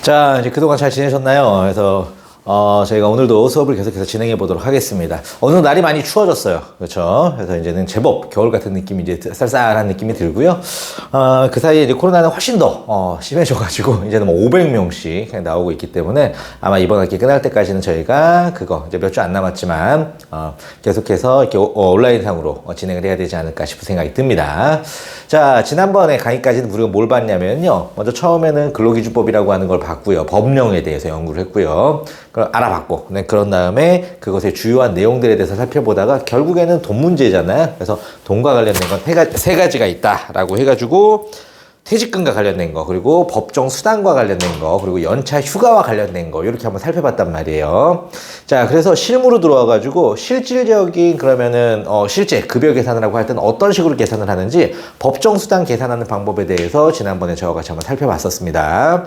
자, 이제 그동안 잘 지내셨나요? 그래서 저희가 오늘도 수업을 계속해서 진행해 보도록 하겠습니다. 어느 날이 많이 추워졌어요. 그렇죠? 그래서 이제는 제법 겨울 같은 느낌이 이제 쌀쌀한 느낌이 들고요. 그 사이에 이제 코로나는 훨씬 더 심해져가지고 이제는 뭐 500명씩 그냥 나오고 있기 때문에 아마 이번 학기 끝날 때까지는 저희가 그거 이제 몇 주 안 남았지만 계속해서 이렇게 온라인상으로 진행을 해야 되지 않을까 싶은 생각이 듭니다. 자, 지난번에 강의까지는 우리가 뭘 봤냐면요. 먼저 처음에는 근로기준법이라고 하는 걸 봤고요. 법령에 대해서 연구를 했고요. 그걸 알아봤고, 네, 그런 다음에 그것의 주요한 내용들에 대해서 살펴보다가 결국에는 돈 문제잖아요. 그래서 돈과 관련된 건 세 가지가 있다라고 해가지고 퇴직금과 관련된 거, 그리고 법정 수당과 관련된 거, 그리고 연차 휴가와 관련된 거, 이렇게 한번 살펴봤단 말이에요. 자, 그래서 실무로 들어와가지고 실질적인 그러면은 실제 급여 계산을 하고 할 때는 어떤 식으로 계산을 하는지 법정 수당 계산하는 방법에 대해서 지난번에 저와 같이 한번 살펴봤었습니다.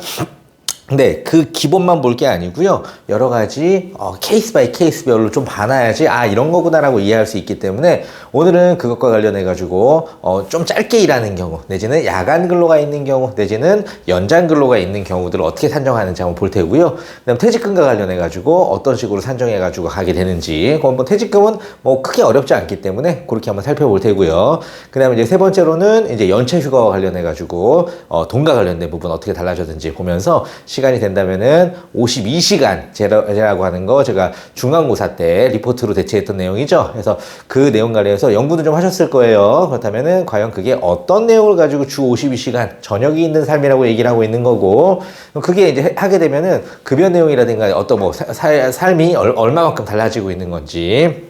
근데 그 기본만 볼 게 아니고요. 여러 가지 케이스 바이 케이스별로 좀 봐놔야지 이런 거구나라고 이해할 수 있기 때문에 오늘은 그것과 관련해 가지고 좀 짧게 일하는 경우 내지는 야간 근로가 있는 경우 내지는 연장 근로가 있는 경우들을 어떻게 산정하는지 한번 볼 테고요. 그다음 퇴직금과 관련해 가지고 어떤 식으로 산정해 가지고 가게 되는지 한번 퇴직금은 뭐 크게 어렵지 않기 때문에 그렇게 한번 살펴볼 테고요. 그다음에 이제 세 번째로는 이제 연차 휴가와 관련해 가지고 돈과 관련된 부분 어떻게 달라졌는지 보면서 시간이 된다면은 52시간제라고 하는 거 제가 중간고사 때 리포트로 대체했던 내용이죠. 그래서 그 내용 관련해서 연구도 좀 하셨을 거예요. 그렇다면은 과연 그게 어떤 내용을 가지고 주 52시간 저녁이 있는 삶이라고 얘기를 하고 있는 거고, 그게 이제 하게 되면은 급여 내용이라든가 어떤 뭐 삶이 얼마만큼 달라지고 있는 건지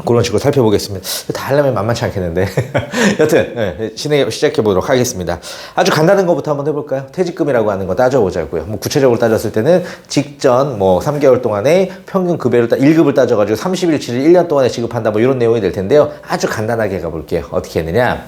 그런 식으로 살펴보겠습니다. 다 하려면 만만치 않겠는데. 여튼, 시작해 보도록 하겠습니다. 아주 간단한 것부터 한번 해볼까요? 퇴직금이라고 하는 거 따져보자고요. 뭐 구체적으로 따졌을 때는 직전 뭐 3개월 동안에 평균 급여를 1급을 따져가지고 30일치를 1년 동안에 지급한다 뭐 이런 내용이 될 텐데요. 아주 간단하게 가볼게요. 어떻게 했느냐.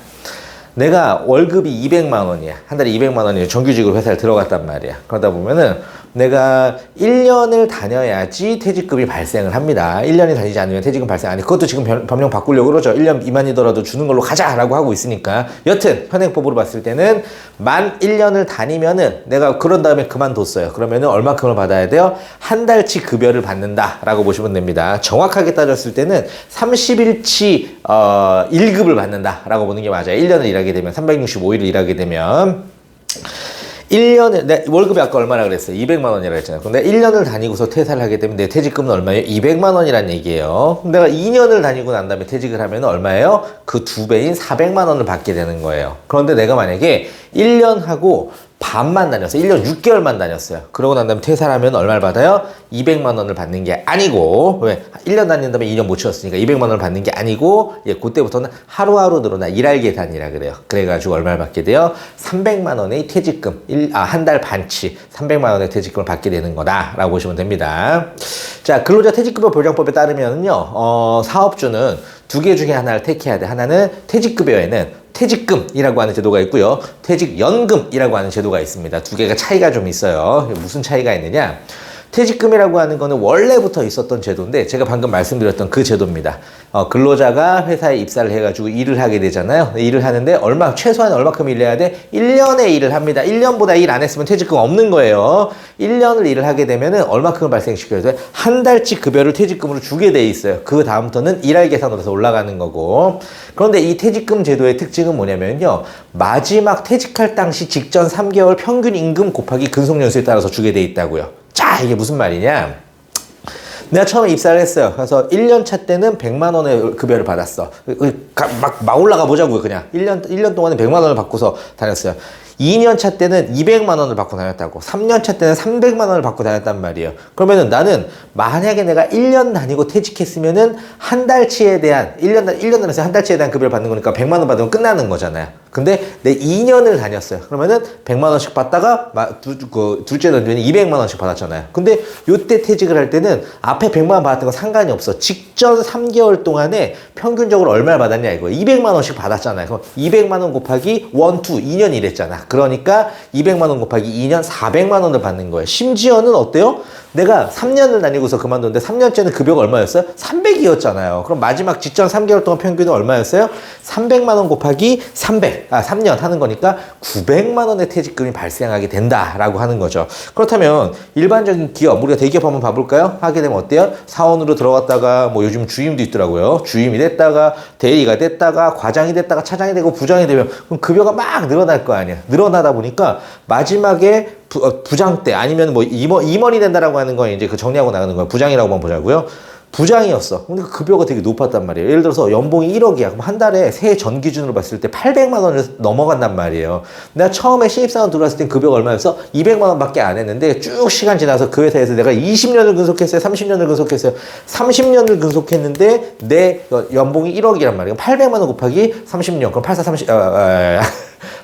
내가 월급이 200만 원이야. 한 달에 200만 원이 정규직으로 회사에 들어갔단 말이야. 그러다 보면은 내가 1년을 다녀야지 퇴직금이 발생을 합니다. 1년이 다니지 않으면 퇴직금 발생 아니 그것도 지금 법령 바꾸려고 그러죠. 1년 미만이더라도 주는 걸로 가자라고 하고 있으니까. 여튼 현행법으로 봤을 때는 만 1년을 다니면은 내가 그런 다음에 그만뒀어요. 그러면은 얼마큼을 받아야 돼요? 한 달치 급여를 받는다라고 보시면 됩니다. 정확하게 따졌을 때는 30일치 1급을 받는다라고 보는 게 맞아요. 1년을 일하게 되면 365일을 일하게 되면 1년에, 내 월급이 아까 얼마나 그랬어요? 200만 원이라고 했잖아요. 근데 1년을 다니고서 퇴사를 하게 되면 내 퇴직금은 얼마예요? 200만 원이란 얘기예요. 내가 2년을 다니고 난 다음에 퇴직을 하면 얼마예요? 그 2배인 400만 원을 받게 되는 거예요. 그런데 내가 만약에 1년 하고 반만 다녔어요. 1년 6개월만 다녔어요. 그러고 난 다음에 퇴사를 하면 얼마를 받아요? 200만 원을 받는 게 아니고, 왜? 1년 다닌 다음에 2년 못 채웠으니까 200만 원을 받는 게 아니고, 그때부터는 하루하루 늘어나 일할 계산이라 그래요. 그래가지고 얼마를 받게 돼요? 300만 원의 퇴직금, 한 달 반치 300만 원의 퇴직금을 받게 되는 거다라고 보시면 됩니다. 자, 근로자 퇴직급여 보장법에 따르면요, 사업주는 두 개 중에 하나를 택해야 돼. 하나는 퇴직급여에는 퇴직금이라고 하는 제도가 있고요. 퇴직연금이라고 하는 제도가 있습니다. 두 개가 차이가 좀 있어요. 무슨 차이가 있느냐? 퇴직금이라고 하는 거는 원래부터 있었던 제도인데 제가 방금 말씀드렸던 그 제도입니다. 근로자가 회사에 입사를 해가지고 일을 하게 되잖아요. 일을 하는데 최소한 얼마큼 일해야 돼? 1년의 일을 합니다. 1년보다 일 안 했으면 퇴직금 없는 거예요. 1년을 일을 하게 되면은 얼마큼을 발생시켜야 돼? 한 달치 급여를 퇴직금으로 주게 돼 있어요. 그 다음부터는 일할 계산으로 해서 올라가는 거고. 그런데 이 퇴직금 제도의 특징은 뭐냐면요. 마지막 퇴직할 당시 직전 3개월 평균 임금 곱하기 근속연수에 따라서 주게 돼 있다고요. 자, 이게 무슨 말이냐? 내가 처음에 입사를 했어요. 그래서 1년 차 때는 100만 원의 급여를 받았어. 막 올라가 보자고요, 그냥. 1년 동안에 100만 원을 받고서 다녔어요. 2년 차 때는 200만 원을 받고 다녔다고. 3년 차 때는 300만 원을 받고 다녔단 말이에요. 그러면은 나는 만약에 내가 1년 다니고 퇴직했으면은 한 달치에 대한, 1년 다녀서 한 달치에 대한 급여를 받는 거니까 100만 원 받으면 끝나는 거잖아요. 근데 내 2년을 다녔어요. 그러면은 100만 원씩 받다가 둘째 던지면 200만 원씩 받았잖아요. 근데 요때 퇴직을 할 때는 앞에 100만 원 받았던 거 상관이 없어. 직전 3개월 동안에 평균적으로 얼마를 받았냐 이거. 200만 원씩 받았잖아요. 그럼 200만 원 곱하기 1, 2, 2년 일했잖아. 그러니까 200만 원 곱하기 2년 400만 원을 받는 거예요. 심지어는 어때요? 내가 3년을 다니고서 그만뒀는데 3년째는 급여가 얼마였어요? 300이었잖아요. 그럼 마지막 직전 3개월 동안 평균은 얼마였어요? 300만 원 곱하기 3년 하는 거니까 900만 원의 퇴직금이 발생하게 된다라고 하는 거죠. 그렇다면 일반적인 기업, 우리가 대기업 한번 봐볼까요? 하게 되면 어때요? 사원으로 들어갔다가 뭐 요즘 주임도 있더라고요. 주임이 됐다가 대리가 됐다가 과장이 됐다가 차장이 되고 부장이 되면 그럼 급여가 막 늘어날 거 아니야. 늘어나다 보니까 마지막에 부장 때 아니면 뭐 임원이 된다라고 하는 건 이제 그 정리하고 나가는 거야. 부장이라고만 보자고요. 부장이었어. 근데 그 급여가 되게 높았단 말이에요. 예를 들어서 연봉이 1억이야. 그럼 한 달에 새해 전 기준으로 봤을 때 800만 원을 넘어간단 말이에요. 내가 처음에 신입사원 들어왔을 땐 급여가 얼마였어? 200만 원밖에 안 했는데 쭉 시간 지나서 그 회사에서 내가 20년을 근속했어요. 30년을 근속했어요. 30년을 근속했는데 내 연봉이 1억이란 말이에요. 800만 원 곱하기 30년. 그럼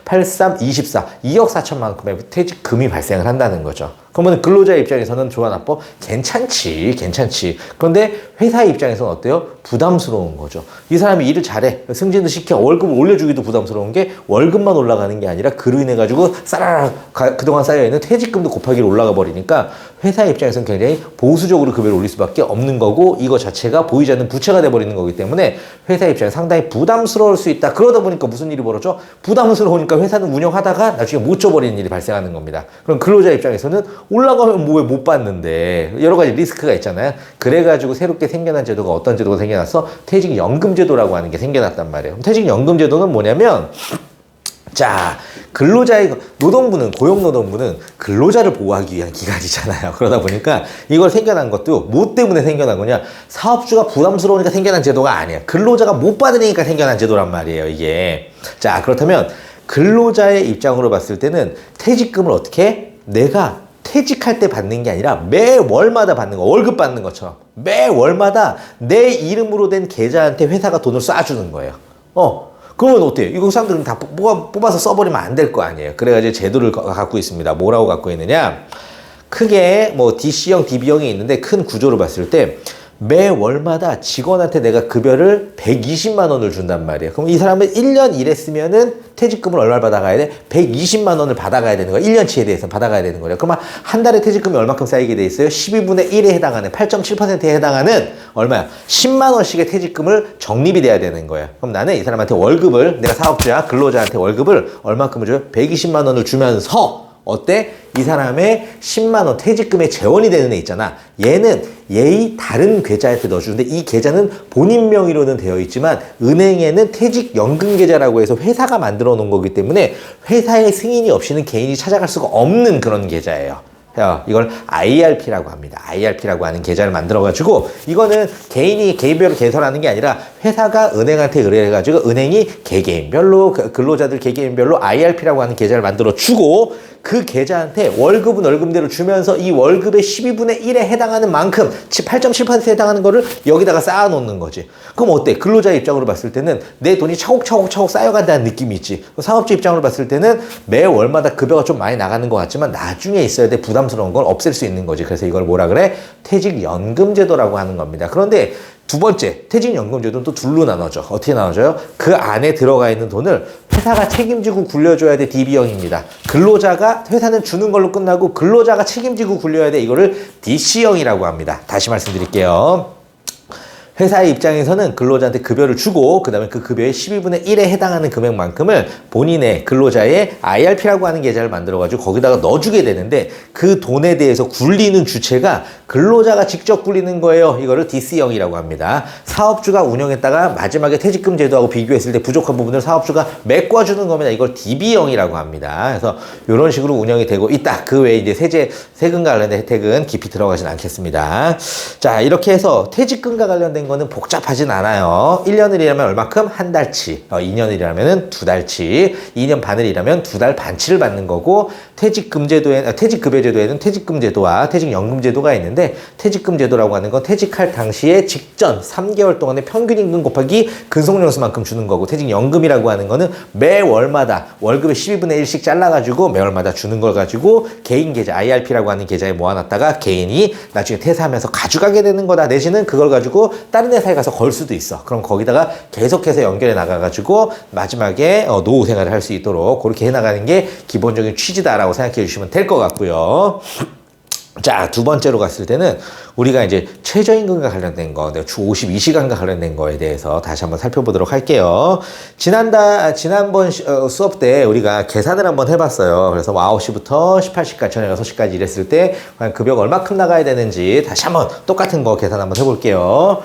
83, 24, 2억 4천만 원의 퇴직금이 발생을 한다는 거죠. 그러면 근로자 입장에서는 좋아 나빠? 괜찮지. 그런데 회사 입장에서는 어때요? 부담스러운 거죠. 이 사람이 일을 잘해. 승진도 시켜. 월급을 올려주기도 부담스러운 게 월급만 올라가는 게 아니라 그로 인해 가지고 싸라락 그동안 쌓여있는 퇴직금도 곱하기로 올라가 버리니까 회사 입장에서는 굉장히 보수적으로 급여를 올릴 수밖에 없는 거고 이거 자체가 보이지 않는 부채가 돼버리는 거기 때문에 회사 입장에 상당히 부담스러울 수 있다. 그러다 보니까 무슨 일이 벌어져? 부담스러우니까 회사는 운영하다가 나중에 못 줘버리는 일이 발생하는 겁니다. 그럼 근로자 입장에서는 올라가면 뭐 왜 못 받는데 여러 가지 리스크가 있잖아요. 그래가지고 새롭게 생겨난 제도가 어떤 제도가 생겨났어? 퇴직연금제도라고 하는 게 생겨났단 말이에요. 퇴직연금제도는 뭐냐면 자, 근로자의 고용노동부는 근로자를 보호하기 위한 기관이잖아요. 그러다 보니까 이걸 생겨난 것도 뭐 때문에 생겨난 거냐? 사업주가 부담스러우니까 생겨난 제도가 아니야. 근로자가 못 받으니까 생겨난 제도란 말이에요, 이게. 자, 그렇다면 근로자의 입장으로 봤을 때는 퇴직금을 어떻게? 내가 퇴직할 때 받는 게 아니라 매월마다 받는 거, 월급 받는 것처럼 매월마다 내 이름으로 된 계좌한테 회사가 돈을 쏴주는 거예요. 그러면 어때요? 이거 사람들은 다 뽑아서 써버리면 안 될 거 아니에요. 그래가지고 제도를 갖고 있습니다. 뭐라고 갖고 있느냐? 크게 뭐 DC형, DB형이 있는데 큰 구조를 봤을 때 매월마다 직원한테 내가 급여를 120만 원을 준단 말이에요. 그럼 이 사람은 1년 일했으면은 퇴직금을 얼마를 받아가야 돼? 120만 원을 받아가야 되는 거야. 1년치에 대해서 받아가야 되는 거예요. 그러면 한 달에 퇴직금이 얼마큼 쌓이게 돼 있어요? 12분의 1에 해당하는 8.7%에 해당하는 얼마야? 10만 원씩의 퇴직금을 적립이 돼야 되는 거예요. 그럼 나는 이 사람한테 월급을 내가 사업주야, 근로자한테 월급을 얼마큼을 줘요? 120만 원을 주면서 어때? 이 사람의 10만 원 퇴직금의 재원이 되는 애 있잖아. 얘는 얘의 다른 계좌한테 넣어주는데 이 계좌는 본인 명의로는 되어 있지만 은행에는 퇴직연금 계좌라고 해서 회사가 만들어 놓은 거기 때문에 회사의 승인이 없이는 개인이 찾아갈 수가 없는 그런 계좌예요. 이걸 IRP라고 합니다. IRP라고 하는 계좌를 만들어가지고 이거는 개인이 개인별로 개설하는 게 아니라 회사가 은행한테 의뢰해가지고 은행이 개개인별로 근로자들 개개인별로 IRP라고 하는 계좌를 만들어주고 그 계좌한테 월급은 월급대로 주면서 이 월급의 12분의 1에 해당하는 만큼 8.7%에 해당하는 거를 여기다가 쌓아놓는 거지. 그럼 어때? 근로자 입장으로 봤을 때는 내 돈이 차곡차곡 쌓여간다는 느낌이 있지. 사업주 입장으로 봤을 때는 매월마다 급여가 좀 많이 나가는 것 같지만 나중에 있어야 돼 부담스러운 걸 없앨 수 있는 거지. 그래서 이걸 뭐라 그래? 퇴직연금제도라고 하는 겁니다. 그런데 두 번째, 퇴직연금제도는 또 둘로 나눠져. 어떻게 나눠져요? 그 안에 들어가 있는 돈을 회사가 책임지고 굴려줘야 돼. DB형입니다. 근로자가, 회사는 주는 걸로 끝나고 근로자가 책임지고 굴려야 돼. 이거를 DC형이라고 합니다. 다시 말씀드릴게요. 회사의 입장에서는 근로자한테 급여를 주고 그 다음에 그 급여의 12분의 1에 해당하는 금액만큼을 본인의 근로자의 IRP라고 하는 계좌를 만들어가지고 거기다가 넣어주게 되는데 그 돈에 대해서 굴리는 주체가 근로자가 직접 굴리는 거예요. 이거를 DC형이라고 합니다. 사업주가 운영했다가 마지막에 퇴직금 제도하고 비교했을 때 부족한 부분을 사업주가 메꿔주는 겁니다. 이걸 DB형이라고 합니다. 그래서 이런 식으로 운영이 되고 있다. 그 외에 이제 세금과 관련된 혜택은 깊이 들어가진 않겠습니다. 자, 이렇게 해서 퇴직금과 관련된 거는 복잡하진 않아요. 1년을 일하면 얼마큼? 한 달치. 2년을 일하면 두 달치. 2년 반을 일하면 두 달 반치를 받는 거고 퇴직급여제도에는 퇴직금제도와 퇴직연금제도가 있는데 퇴직금제도라고 하는 건 퇴직할 당시에 직전 3개월 동안의 평균 임금 곱하기 근속연수만큼 주는 거고 퇴직연금이라고 하는 거는 매월마다 월급의 12분의 1씩 잘라가지고 매월마다 주는 걸 가지고 개인 계좌 IRP라고 하는 계좌에 모아놨다가 개인이 나중에 퇴사하면서 가져가게 되는 거다. 내지는 그걸 가지고 다른 회사에 가서 걸 수도 있어. 그럼 거기다가 계속해서 연결해 나가가지고 마지막에 노후 생활을 할 수 있도록 그렇게 해나가는 게 기본적인 취지다라고 생각해 주시면 될 것 같고요. 자, 두 번째로 갔을 때는 우리가 이제 최저임금과 관련된 거, 주 52시간과 관련된 거에 대해서 다시 한번 살펴보도록 할게요. 지난번 수업 때 우리가 계산을 한번 해봤어요. 그래서 9시부터 18시까지, 저녁 6시까지 일했을 때 과연 급여가 얼마큼 나가야 되는지 다시 한번 똑같은 거 계산 한번 해볼게요.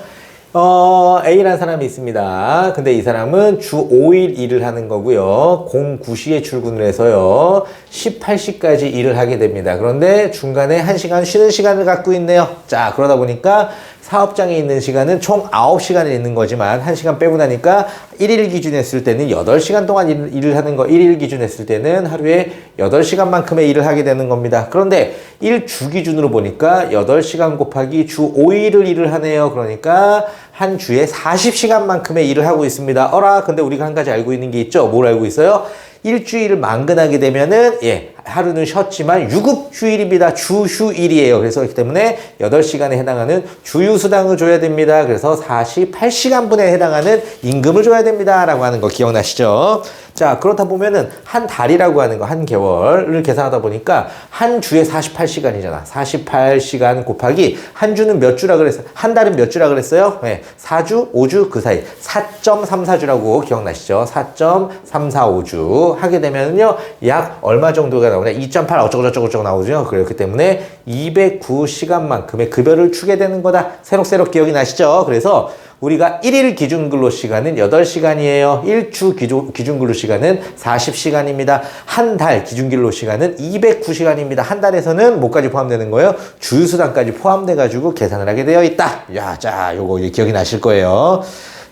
A라는 사람이 있습니다. 근데 이 사람은 주 5일 일을 하는 거고요. 09시에 출근을 해서요. 18시까지 일을 하게 됩니다. 그런데 중간에 1시간 쉬는 시간을 갖고 있네요. 자, 그러다 보니까 사업장에 있는 시간은 총 9시간을 있는 거지만 1시간 빼고 나니까 1일 기준 했을 때는 8시간 동안 일을 하는 거, 1일 기준 했을 때는 하루에 8시간만큼의 일을 하게 되는 겁니다. 그런데 1주 기준으로 보니까 8시간 곱하기 주 5일을 일을 하네요. 그러니까 한 주에 40시간만큼의 일을 하고 있습니다. 근데 우리가 한 가지 알고 있는 게 있죠? 뭘 알고 있어요? 일주일을 만근하게 되면은, 하루는 쉬었지만 유급 휴일입니다. 주휴일이에요. 그래서 그렇기 때문에 8시간에 해당하는 주휴수당을 줘야 됩니다. 그래서 48시간분에 해당하는 임금을 줘야 됩니다. 라고 하는 거 기억나시죠? 자, 그렇다 보면은 한 달이라고 하는 거, 한 개월을 계산하다 보니까 한 주에 48시간이잖아. 48시간 곱하기 한 주는 몇 주라 그랬어요? 한 달은 몇 주라 그랬어요? 4주, 5주 그 사이 4.34주라고 기억나시죠? 4.345주 하게 되면요. 약 얼마 정도가 나오냐? 2.8 어쩌고저쩌고 나오죠. 그렇기 때문에 209시간만큼의 급여를 주게 되는 거다. 새록새록 기억이 나시죠? 그래서 우리가 1일 기준 근로 시간은 8시간이에요. 1주 기준 근로 시간은 40시간입니다. 한 달 기준 근로 시간은 209시간입니다. 한 달에서는 뭐까지 포함되는 거예요? 주휴수당까지 포함돼가지고 계산을 하게 되어 있다. 자, 요거 기억이 나실 거예요.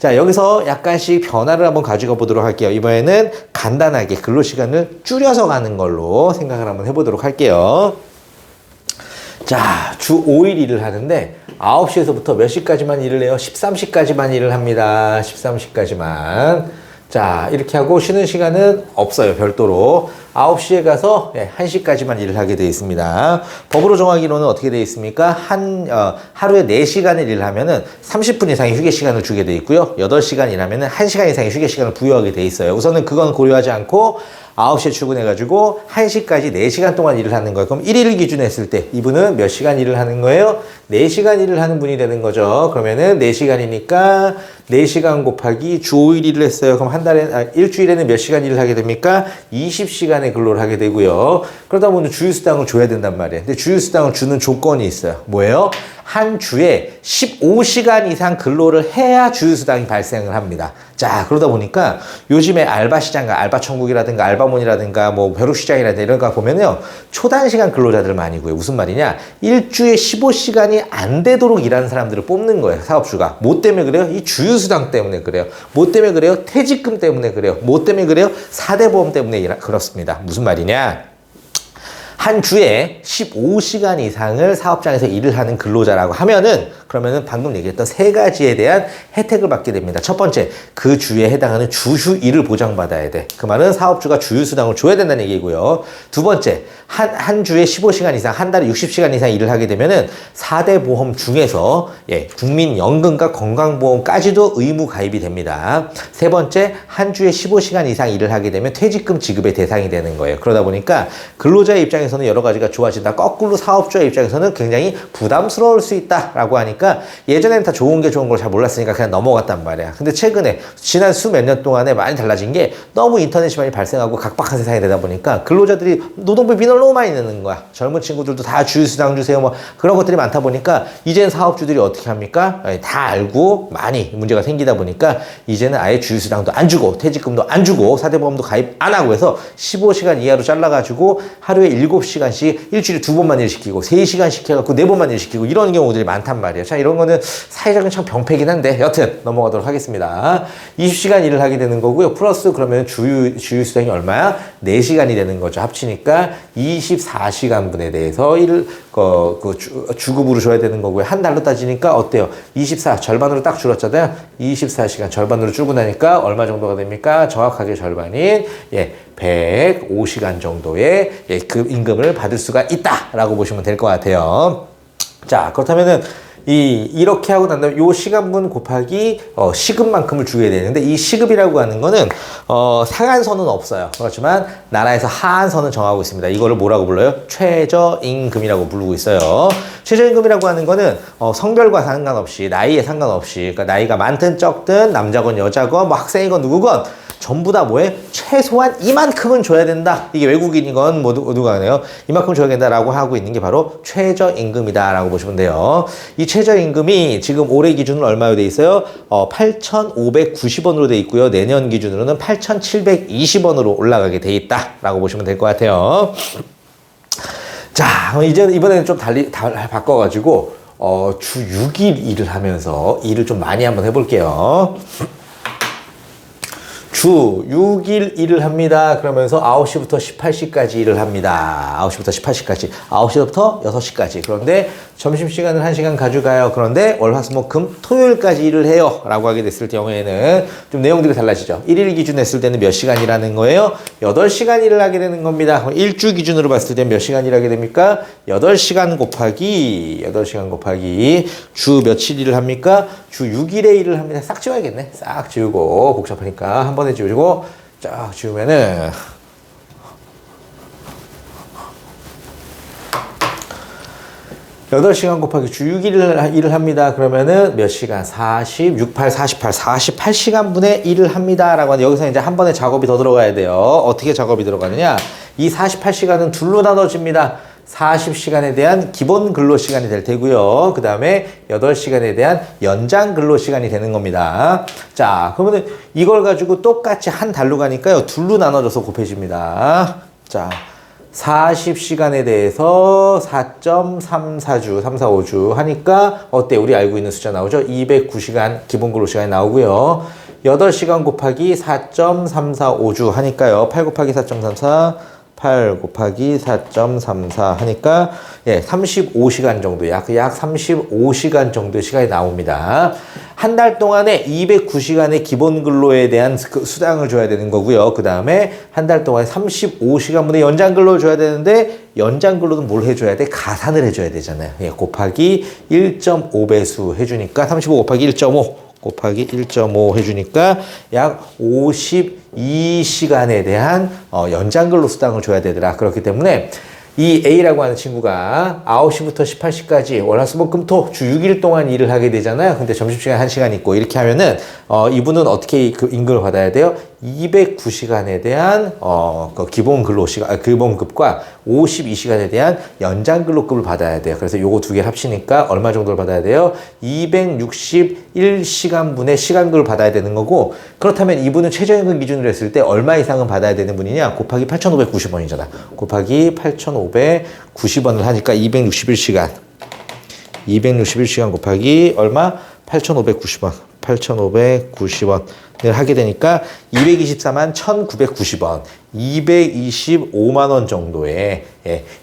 자, 여기서 약간씩 변화를 한번 가져가 보도록 할게요. 이번에는 간단하게 근로 시간을 줄여서 가는 걸로 생각을 한번 해보도록 할게요. 자, 주 5일 일을 하는데 9시에서부터 몇 시까지만 일을 해요? 13시까지만 일을 합니다. 13시까지만. 자, 이렇게 하고 쉬는 시간은 없어요. 별도로. 9시에 가서 1시까지만 일을 하게 되어 있습니다. 법으로 정하기로는 어떻게 되어 있습니까? 하루에 4시간을 일을 하면은 30분 이상의 휴게 시간을 주게 되어 있고요. 8시간 일하면은 1시간 이상의 휴게 시간을 부여하게 되어 있어요. 우선은 그건 고려하지 않고 9시에 출근해가지고 1시까지 4시간 동안 일을 하는 거예요. 그럼 1일 기준 했을 때 이분은 몇 시간 일을 하는 거예요? 4시간 일을 하는 분이 되는 거죠. 그러면은 4시간이니까 4시간 곱하기 주 5일 일을 했어요. 그럼 일주일에는 몇 시간 일을 하게 됩니까? 20시간의 근로를 하게 되고요. 그러다 보면 주휴수당을 줘야 된단 말이에요. 근데 주휴수당을 주는 조건이 있어요. 뭐예요? 한 주에 15시간 이상 근로를 해야 주휴수당이 발생을 합니다. 자, 그러다 보니까 요즘에 알바 시장과 알바 천국이라든가 알바몬이라든가 뭐 벼룩시장이라든가 이런 거 보면요. 초단시간 근로자들 많이 구해요. 무슨 말이냐? 일주에 15시간이 안 되도록 일하는 사람들을 뽑는 거예요. 사업주가. 뭐 때문에 그래요? 이 주휴수당 때문에 그래요. 뭐 때문에 그래요? 퇴직금 때문에 그래요. 뭐 때문에 그래요? 4대 보험 때문에 그렇습니다. 무슨 말이냐? 한 주에 15시간 이상을 사업장에서 일을 하는 근로자라고 하면은 그러면은 방금 얘기했던 3가지에 대한 혜택을 받게 됩니다. 첫 번째, 그 주에 해당하는 주휴일을 보장받아야 돼. 그 말은 사업주가 주휴수당을 줘야 된다는 얘기고요. 두 번째, 한 주에 15시간 이상, 한 달에 60시간 이상 일을 하게 되면은 4대 보험 중에서 국민연금과 건강보험까지도 의무 가입이 됩니다. 세 번째, 한 주에 15시간 이상 일을 하게 되면 퇴직금 지급의 대상이 되는 거예요. 그러다 보니까 근로자의 입장에서는 여러 가지가 좋아진다. 거꾸로 사업주의 입장에서는 굉장히 부담스러울 수 있다라고 하니까 예전에는 다 좋은 게 좋은 걸 잘 몰랐으니까 그냥 넘어갔단 말이야. 근데 최근에 지난 몇 년 동안에 많이 달라진 게 너무 인터넷이 많이 발생하고 각박한 세상이 되다 보니까 근로자들이 노동부 민원을 너무 많이 내는 거야. 젊은 친구들도 다 주휴수당 주세요. 뭐 그런 것들이 많다 보니까 이제는 사업주들이 어떻게 합니까? 다 알고 많이 문제가 생기다 보니까 이제는 아예 주휴수당도 안 주고 퇴직금도 안 주고 4대 보험도 가입 안 하고 해서 15시간 이하로 잘라가지고 하루에 7시간씩 일주일에 2번만 일 시키고 3시간씩 해갖고 4번만 일 시키고 이런 경우들이 많단 말이에요. 자, 이런 거는 사회적인 참 병폐긴 한데 여튼 넘어가도록 하겠습니다. 20시간 일을 하게 되는 거고요. 플러스 그러면 주휴수당이 얼마야? 4시간이 되는 거죠. 합치니까 24시간분에 대해서 주급으로 줘야 되는 거고요. 한 달로 따지니까 어때요? 24 절반으로 딱 줄었잖아요. 24시간 절반으로 줄고 나니까 얼마 정도가 됩니까? 정확하게 절반인 105시간 정도의 그 임금을 받을 수가 있다라고 보시면 될 것 같아요. 자, 그렇다면은 이렇게 하고 난 다음에 요 시간분 곱하기 시급만큼을 주게 되는데, 이 시급이라고 하는 거는 상한선은 없어요. 그렇지만 나라에서 하한선을 정하고 있습니다. 이거를 뭐라고 불러요? 최저임금이라고 부르고 있어요. 최저임금이라고 하는 거는 성별과 상관없이, 나이에 상관없이, 그러니까 나이가 많든 적든 남자건 여자건 뭐 학생이건 누구건 전부 다 뭐에 최소한 이만큼은 줘야 된다. 이게 외국인이건 모두가 그래요. 이만큼 줘야 된다라고 하고 있는 게 바로 최저임금이다라고 보시면 돼요. 이 최저임금이 지금 올해 기준으로 얼마로 돼 있어요? 8,590원으로 돼 있고요. 내년 기준으로는 8,720원으로 올라가게 돼 있다라고 보시면 될 것 같아요. 자, 이제 이번에는 좀 바꿔가지고 주 6일 일을 하면서 일을 좀 많이 한번 해볼게요. 주 6일 일을 합니다. 그러면서 9시부터 18시까지 일을 합니다. 9시부터 18시까지. 9시부터 6시까지. 그런데 점심시간을 1시간 가져가요. 그런데 월, 화, 수, 목, 금, 토요일까지 일을 해요. 라고 하게 됐을 경우에는 좀 내용들이 달라지죠. 1일 기준 했을 때는 몇 시간 일하는 거예요? 8시간 일을 하게 되는 겁니다. 그럼 일주 기준으로 봤을 때 몇 시간 일하게 됩니까? 8시간 곱하기 주 며칠 일을 합니까? 주 6일의 일을 합니다. 싹 지워야겠네. 싹 지우고, 복잡하니까 한 번에 지우고 쫙 지우면은 8시간 곱하기 주 6일을 일을 합니다. 그러면은 몇 시간? 48시간분의 일을 합니다. 라고 하는데, 여기서 이제 한 번에 작업이 더 들어가야 돼요. 어떻게 작업이 들어가느냐? 이 48시간은 둘로 나눠집니다. 40시간에 대한 기본 근로시간이 될 테고요. 그 다음에 8시간에 대한 연장 근로시간이 되는 겁니다. 자, 그러면 이걸 가지고 똑같이 한 달로 가니까요. 둘로 나눠져서 곱해집니다. 자, 40시간에 대해서 4.34주, 3, 4, 5주 하니까 어때? 우리 알고 있는 숫자 나오죠? 209시간 기본 근로시간이 나오고요. 8시간 곱하기 4.345주 하니까요. 8 곱하기 4.34 8 곱하기 4.34 하니까 35시간 정도, 약 35시간 정도의 시간이 나옵니다. 한 달 동안에 209시간의 기본 근로에 대한 수당을 줘야 되는 거고요. 그 다음에 한 달 동안에 35시간분의 연장 근로를 줘야 되는데, 연장 근로는 뭘 해줘야 돼? 가산을 해줘야 되잖아요. 곱하기 1.5배수 해주니까 35 곱하기 1.5 곱하기 1.5 해주니까 약 52시간에 대한 연장근로 수당을 줘야 되더라. 그렇기 때문에 이 A라고 하는 친구가 9시부터 18시까지 월화수목금토 주 6일 동안 일을 하게 되잖아요. 근데 점심시간 1시간 있고 이렇게 하면은 이분은 어떻게 그 임금을 받아야 돼요? 209시간에 대한 그 기본 근로시간, 기본급과 52시간에 대한 연장 근로급을 받아야 돼요. 그래서 요거 두 개 합치니까 얼마 정도를 받아야 돼요? 261시간분의 시간급을 받아야 되는 거고, 그렇다면 이분은 최저임금 기준으로 했을 때 얼마 이상은 받아야 되는 분이냐? 곱하기 8,590원이잖아. 곱하기 8,590원을 하니까 261시간 곱하기 얼마? 8,590원. 8,590원을 하게 되니까 224만 1,990원, 225만 원 정도의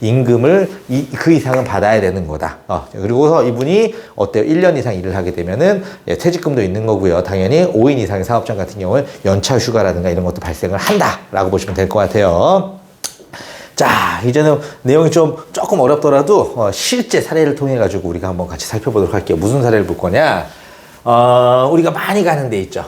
임금을 그 이상은 받아야 되는 거다. 그리고서 이분이 어때요? 1년 이상 일을 하게 되면은 퇴직금도 있는 거고요. 당연히 5인 이상의 사업장 같은 경우는 연차 휴가라든가 이런 것도 발생을 한다라고 보시면 될 것 같아요. 자, 이제는 내용이 조금 어렵더라도 실제 사례를 통해 가지고 우리가 한번 같이 살펴보도록 할게요. 무슨 사례를 볼 거냐? 우리가 많이 가는 데 있죠.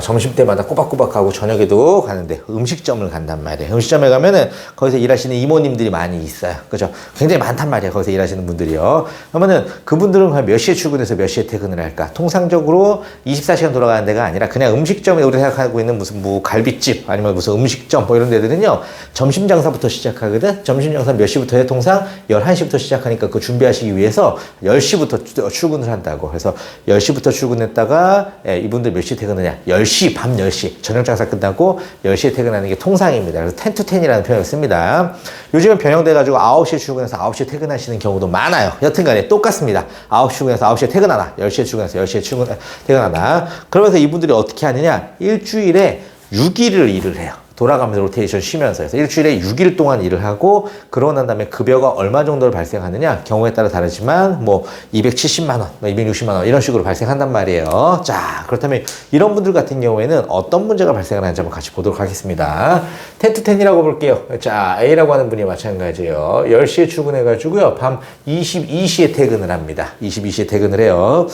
점심 때마다 꼬박꼬박 가고 저녁에도 가는데 음식점을 간단 말이에요. 음식점에 가면은 거기서 일하시는 이모님들이 많이 있어요. 그죠? 굉장히 많단 말이에요. 거기서 일하시는 분들이요. 그러면은 그분들은 과연 몇 시에 출근해서 몇 시에 퇴근을 할까? 통상적으로 24시간 돌아가는 데가 아니라 그냥 음식점에 우리 생각하고 있는 무슨 갈비집 아니면 무슨 음식점 뭐 이런 데들은요. 점심 장사부터 시작하거든? 점심 장사 몇 시부터 해? 통상 11시부터 시작하니까 그거 준비하시기 위해서 10시부터 출근을 한다고. 그래서 10시부터 출근했다가 이분들 몇 시에 퇴근하냐? 10시, 밤 10시. 저녁 장사 끝나고 10시에 퇴근하는 게 통상입니다. 그래서 10 to 10이라는 표현을 씁니다. 요즘은 변형돼가지고 9시에 출근해서 9시에 퇴근하시는 경우도 많아요. 여튼간에 똑같습니다. 9시 출근해서 9시에 퇴근하나? 10시에 출근해서 10시에 퇴근하나? 그러면서 이분들이 어떻게 하느냐? 일주일에 6일을 일을 해요. 돌아가면서 로테이션 쉬면서 해서 일주일에 6일 동안 일을 하고 그러고 난 다음에 급여가 얼마 정도로 발생하느냐 경우에 따라 다르지만 뭐 270만 원, 260만 원 이런 식으로 발생한단 말이에요. 자, 그렇다면 이런 분들 같은 경우에는 어떤 문제가 발생을 하는지 한번 같이 보도록 하겠습니다. 10-10이라고 볼게요. 자, A라고 하는 분이 마찬가지예요. 10시에 출근해가지고요. 밤 22시에 퇴근을 합니다. 22시에 퇴근을 해요.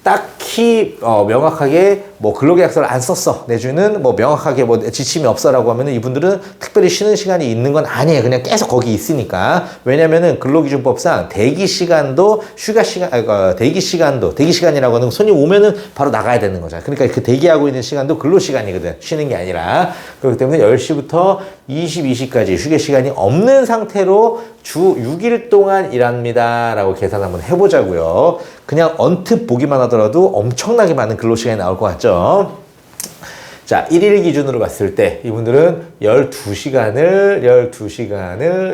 딱히 명확하게 뭐 근로계약서를 안 썼어 내주는 뭐 명확하게 뭐 지침이 없어라고 하면은 이분들은 특별히 쉬는 시간이 있는 건 아니에요. 그냥 계속 거기 있으니까. 왜냐면은 근로기준법상 대기 시간도 휴가 시간 대기 시간이라고 하는 손님 오면은 바로 나가야 되는 거잖아. 그러니까 그 대기하고 있는 시간도 근로 시간이거든. 쉬는 게 아니라. 그렇기 때문에 10시부터 22시까지 휴게 시간이 없는 상태로 주 6일 동안 일합니다 라고 계산 한번 해보자고요. 그냥 언뜻 보기만 하더라도 엄청나게 많은 근로시간이 나올 것 같죠. 자, 1일 기준으로 봤을 때 이분들은 12시간을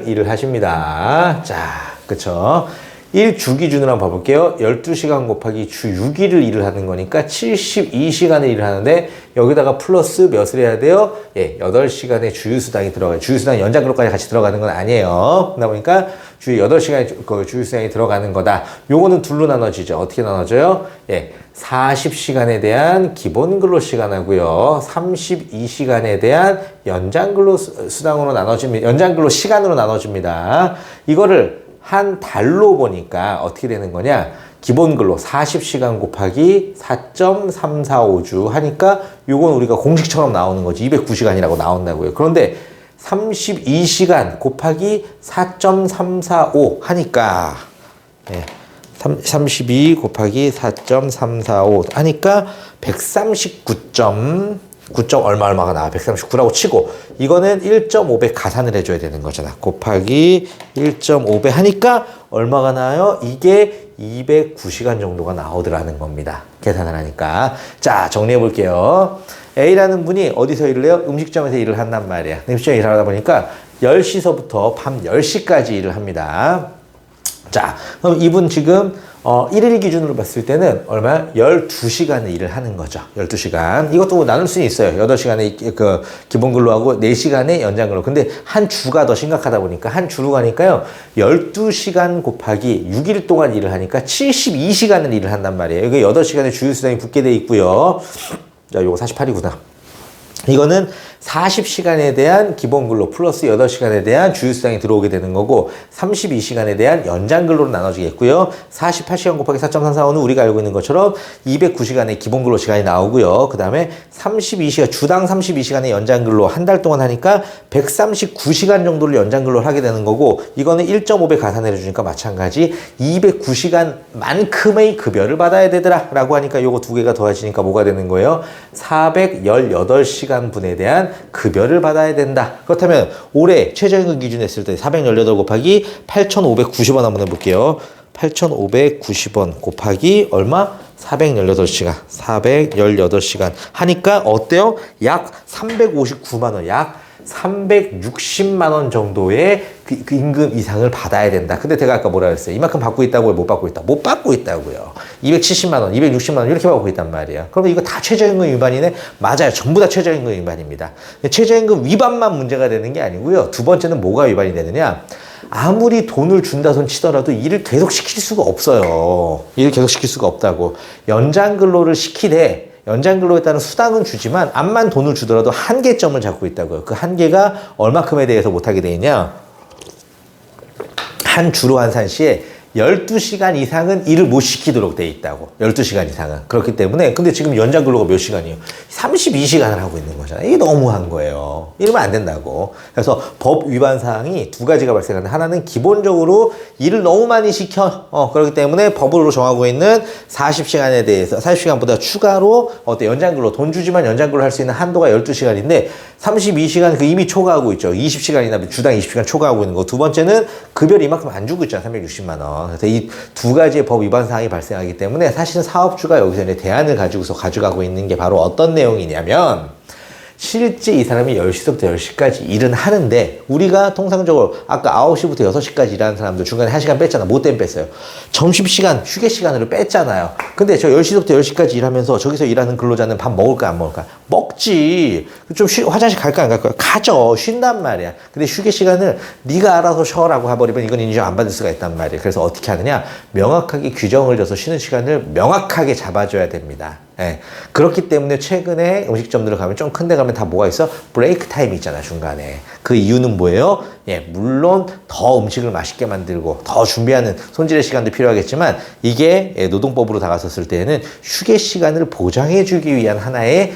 일을 하십니다. 자, 그쵸. 1주 기준으로 한번 봐볼게요. 12시간 곱하기 주 6일을 일을 하는 거니까 72시간을 일을 하는데 여기다가 플러스 몇을 해야 돼요? 예, 8시간의 주휴수당이 들어가요. 주휴수당 연장근로까지 같이 들어가는 건 아니에요. 그러다 보니까 주에 8시간의 그 주휴수당이 들어가는 거다. 요거는 둘로 나눠지죠. 어떻게 나눠져요? 예, 40시간에 대한 기본 근로시간하고요. 32시간에 대한 연장근로수당으로 나눠집니다. 연장근로 시간으로 나눠집니다. 이거를 한 달로 보니까 어떻게 되는 거냐? 기본 근로 40시간 곱하기 4.345주 하니까 요건 우리가 공식처럼 나오는 거지. 209시간이라고 나온다고요. 그런데 32시간 곱하기 4.345 하니까 32 곱하기 4.345 하니까 9점 얼마가 나와. 139라고 치고 이거는 1.5배 가산을 해줘야 되는 거잖아. 곱하기 1.5배 하니까 얼마가 나와요? 이게 209시간 정도가 나오더라는 겁니다. 계산을 하니까. 자, 정리해 볼게요. A라는 분이 어디서 일을 해요? 음식점에서 일을 한단 말이야. 음식점에 일을 하다 보니까 10시서부터 밤 10시까지 일을 합니다. 자, 그럼 이분 지금 1일 기준으로 봤을 때는 얼마야? 12시간을 일을 하는 거죠. 12시간. 이것도 뭐 나눌 수는 있어요. 8시간의 그 기본 근로하고 4시간의 연장 근로. 근데 한 주가 더 심각하다 보니까 한 주로 가니까요. 12시간 곱하기 6일 동안 일을 하니까 72시간을 일을 한단 말이에요. 이게 8시간의 주휴수당이 붙게 돼 있고요. 자, 요거 48이구나. 이거는 40시간에 대한 기본 근로 플러스 8시간에 대한 주휴수당이 들어오게 되는 거고 32시간에 대한 연장 근로로 나눠지겠고요. 48시간 곱하기 4.345는 우리가 알고 있는 것처럼 209시간의 기본 근로 시간이 나오고요. 그 다음에 32시간 주당 32시간의 연장 근로 한 달 동안 하니까 139시간 정도를 연장 근로를 하게 되는 거고 이거는 1.5배 가산해 주니까 마찬가지 209시간만큼의 급여를 받아야 되더라 라고 하니까 요거 두 개가 더해지니까 뭐가 되는 거예요? 418시간 분에 대한 급여를 받아야 된다. 그렇다면 올해 최저임금 기준 했을 때 418 곱하기 8,590원 한번 해볼게요. 8,590원 곱하기 얼마? 418시간. 418시간 하니까 어때요? 약 359만 원, 약 360만 원 정도의 그 임금 이상을 받아야 된다. 근데 제가 아까 뭐라 그랬어요? 이만큼 받고 있다고요? 못 받고 있다? 못 받고 있다고요. 270만 원, 260만 원 이렇게 받고 있단 말이에요. 그러면 이거 다 최저임금 위반이네? 맞아요. 전부 다 최저임금 위반입니다. 최저임금 위반만 문제가 되는 게 아니고요. 두 번째는 뭐가 위반이 되느냐? 아무리 돈을 준다 손 치더라도 일을 계속 시킬 수가 없어요. 일을 계속 시킬 수가 없다고. 연장 근로를 시키되 연장 근로에 따른 수당은 주지만 암만 돈을 주더라도 한계점을 잡고 있다고요. 그 한계가 얼마큼에 대해서 못하게 돼 있냐? 한 주로 한산 시에 12시간 이상은 일을 못 시키도록 돼 있다고. 12시간 이상은. 그렇기 때문에 근데 지금 연장 근로가 몇 시간이에요? 32시간을 하고 있는 거잖아요. 이게 너무한 거예요. 이러면 안 된다고. 그래서 법 위반 사항이 두 가지가 발생하는데 하나는 기본적으로 일을 너무 많이 시켜. 그렇기 때문에 법으로 정하고 있는 40시간에 대해서 40시간보다 추가로 연장 근로 돈 주지만 연장 근로 할 수 있는 한도가 12시간인데 32시간 그 이미 초과하고 있죠. 20시간이나 주당 20시간 초과하고 있는 거. 두 번째는 급여를 이만큼 안 주고 있잖아. 360만 원. 그래서 이 두 가지의 법 위반 사항이 발생하기 때문에 사실은 사업주가 여기서 이제 대안을 가지고서 가져가고 있는 게 바로 어떤 내용이냐면 실제 이 사람이 10시부터 10시까지 일은 하는데 우리가 통상적으로 아까 9시부터 6시까지 일하는 사람들 중간에 1시간 뺐잖아. 뭐 때문에 뺐어요? 점심시간, 휴게 시간으로 뺐잖아요. 근데 저 10시부터 10시까지 일하면서 저기서 일하는 근로자는 밥 먹을까 안 먹을까? 먹지. 좀 화장실 갈까 안 갈까? 가죠. 쉰단 말이야. 근데 휴게 시간을 네가 알아서 쉬어라고 해버리면 이건 인정 안 받을 수가 있단 말이에요. 그래서 어떻게 하느냐? 명확하게 규정을 줘서 쉬는 시간을 명확하게 잡아줘야 됩니다. 예. 그렇기 때문에 최근에 음식점들을 가면 좀 큰 데 가면 다 뭐가 있어? 브레이크 타임이 있잖아, 중간에. 그 이유는 뭐예요? 예, 물론 더 음식을 맛있게 만들고 더 준비하는 손질의 시간도 필요하겠지만 이게 노동법으로 다가섰을 때에는 휴게 시간을 보장해주기 위한 하나의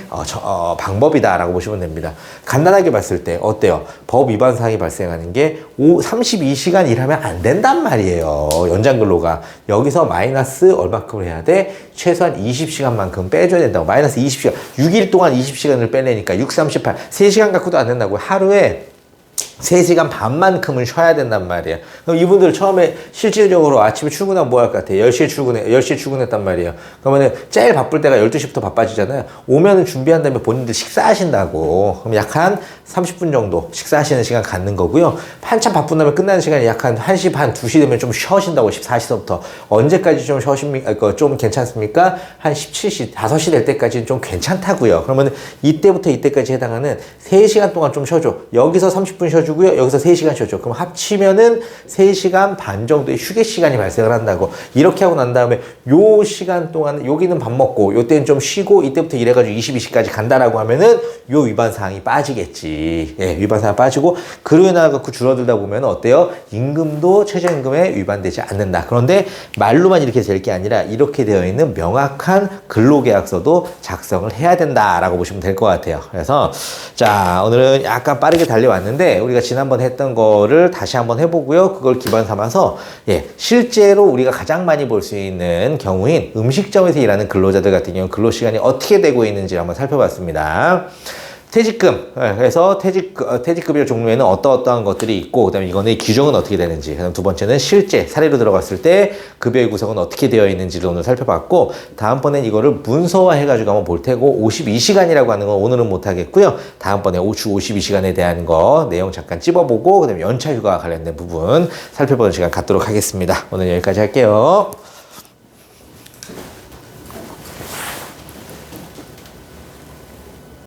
방법이다라고 보시면 됩니다. 간단하게 봤을 때 어때요? 법 위반 사항이 발생하는 게 32시간 일하면 안 된단 말이에요. 연장 근로가. 여기서 마이너스 얼마큼을 해야 돼? 최소한 20시간만큼 빼줘야 된다고. 마이너스 20시간. 6일 동안 20시간을 빼내니까 6, 38. 3시간 갖고도 안 된다고. 하루에 3시간 반만큼은 쉬어야 된단 말이에요. 그럼 이분들 처음에 실질적으로 아침에 출근하면 뭐 할 것 같아? 10시에 출근했단 말이에요. 그러면 제일 바쁠 때가 12시부터 바빠지잖아요. 오면은 준비한 다음에 본인들 식사하신다고. 그럼 약 한 30분 정도 식사하시는 시간 갖는 거고요. 한참 바쁜 다음에 끝나는 시간이 약 한 1시 반, 2시 되면 좀 쉬신다고. 14시부터. 언제까지 좀 쉬십니까? 좀 괜찮습니까? 한 17시, 5시 될 때까지는 좀 괜찮다고요. 그러면 이때부터 이때까지 해당하는 3시간 동안 좀 쉬어줘. 여기서 30분 쉬어주고요. 여기서 3시간 쉬어줘. 그럼 합치면은 3시간 반 정도의 휴게 시간이 발생을 한다고. 이렇게 하고 난 다음에 요 시간 동안 여기는 밥 먹고 요때는 좀 쉬고 이때부터 일해가지고 22시까지 간다라고 하면은 요 위반 사항이 빠지겠지. 예, 위반 사항 빠지고 그로 인해 갖고 줄어들다 보면 어때요? 임금도 최저임금에 위반되지 않는다. 그런데 말로만 이렇게 될 게 아니라 이렇게 되어 있는 명확한 근로계약서도 작성을 해야 된다라고 보시면 될 것 같아요. 그래서 자, 오늘은 약간 빠르게 달려왔는데 우리가 지난번 했던 거를 다시 한번 해보고요. 그걸 기반 삼아서 실제로 우리가 가장 많이 볼 수 있는 경우인 음식점에서 일하는 근로자들 같은 경우는 근로시간이 어떻게 되고 있는지 한번 살펴봤습니다. 퇴직금, 그래서 퇴직급여 종류에는 어떠한 것들이 있고, 그 다음에 이거는 규정은 어떻게 되는지, 그다음 두 번째는 실제 사례로 들어갔을 때 급여의 구성은 어떻게 되어 있는지를 오늘 살펴봤고, 다음번엔 이거를 문서화 해가지고 한번 볼 테고, 52시간이라고 하는 건 오늘은 못하겠고요. 다음번에 주 52시간에 대한 거 내용 잠깐 찝어보고, 그 다음에 연차 휴가와 관련된 부분 살펴보는 시간 갖도록 하겠습니다. 오늘 여기까지 할게요.